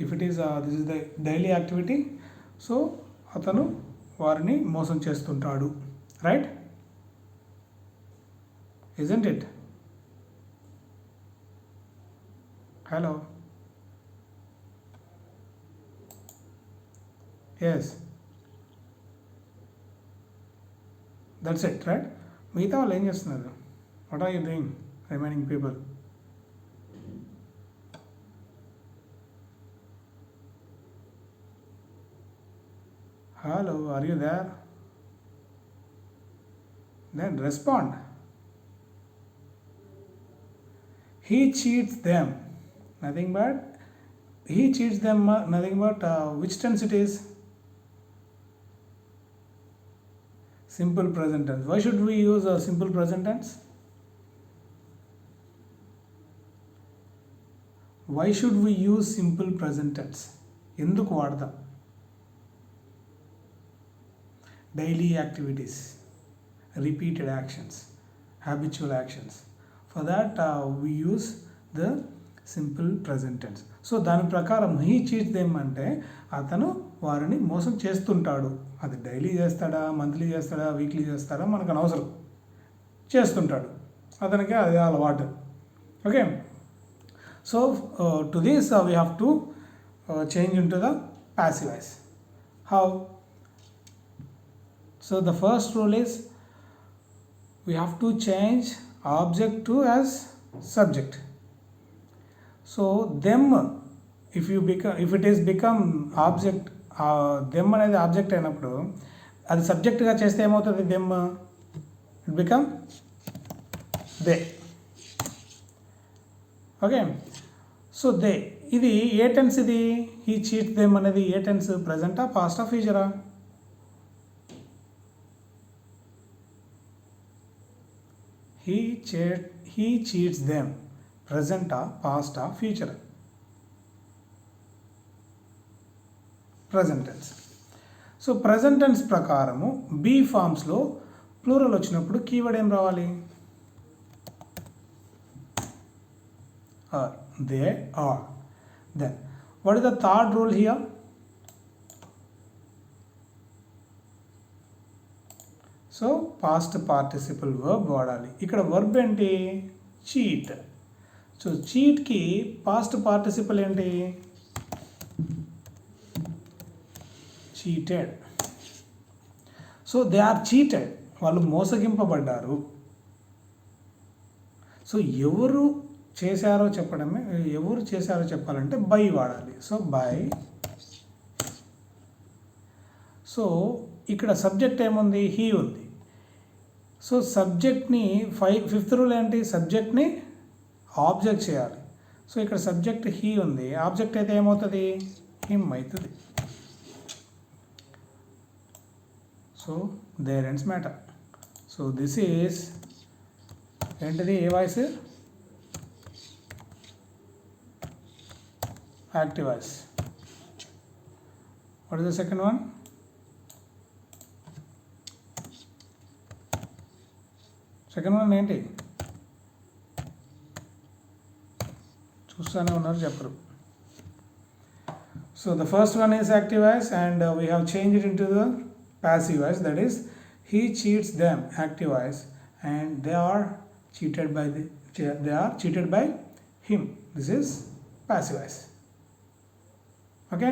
If it is this is the daily activity, so అతను వారిని మోసం చేస్తుంటాడు. Right? Isn't it? Hello? Yes, that's it. Right? మిగతా వాళ్ళు ఏం చేస్తున్నారు? What are you doing, remaining people? Hello, are you there? Then respond. He cheats them. Nothing but he cheats them. Nothing but which tense it is? Simple present tense. Why should we use a simple present tense? Why should we use simple present tense? ఎందుకు వాడదాం? Daily activities, repeated actions, habitual actions. For that we use the simple present tense. So దాని ప్రకారం he cheats them అంటే అతను వారిని మోసం చేస్తుంటాడు. అది డైలీ చేస్తాడా, మంత్లీ చేస్తాడా, వీక్లీ చేస్తాడా మనకు అనవసరం, చేస్తుంటాడు. అతనికి అది అలవాటు. Okay, so to this we have to change in to the passive voice. How? So the first rule is we have to change object to as subject. So them, if it is become object, them అనేది object అయినప్పుడు అది సబ్జెక్ట్గా చేస్తే ఏమవుతుంది? them it become they. Okay, so they ఇది ఏ tense? ఇది he cheat them అనేది ఏ టెన్స్? ప్రజెంటా, పాస్టా, ఫ్యూచరా? He cheats them. Present, past, future? Present tense. So present tense ప్రకారము బీ ఫార్మ్స్లో ప్లూరల్ వచ్చినప్పుడు కీవర్డ్ ఏం రావాలి? Are. They are. Then what is the third rule here? So past participle verb వాడాలి. ఇక్కడ వర్బ్ ఏంటి? చీట్. సో చీట్కి పాస్ట్ పార్టిసిపల్ ఏంటి? Cheated. So they are cheated, వాళ్ళు మోసగింపబడ్డారు. సో ఎవరు చేశారో చెప్పడమే, ఎవరు చేశారో చెప్పాలంటే బై వాడాలి. So by. సో ఇక్కడ సబ్జెక్ట్ ఏముంది? హీ ఉంది. సో సబ్జెక్ట్ని ఫిఫ్త్ రూల్ ఏంటి? సబ్జెక్ట్ని ఆబ్జెక్ట్ చేయాలి. సో ఇక్కడ సబ్జెక్ట్ హీ ఉంది, ఆబ్జెక్ట్ అయితే ఏమవుతుంది? హిమ్ అవుతుంది. So there ends matter. So this is ఏంటిది? ఏ voice? Active voice. What is the second one? Second one ఏంటి? చూస్తూనే ఉన్నారు, చెప్పరు. So the first one is active voice and we have change it in to the passive voice, that is he cheats them, active voice, and they are cheated by him, this is passive voice. Okay.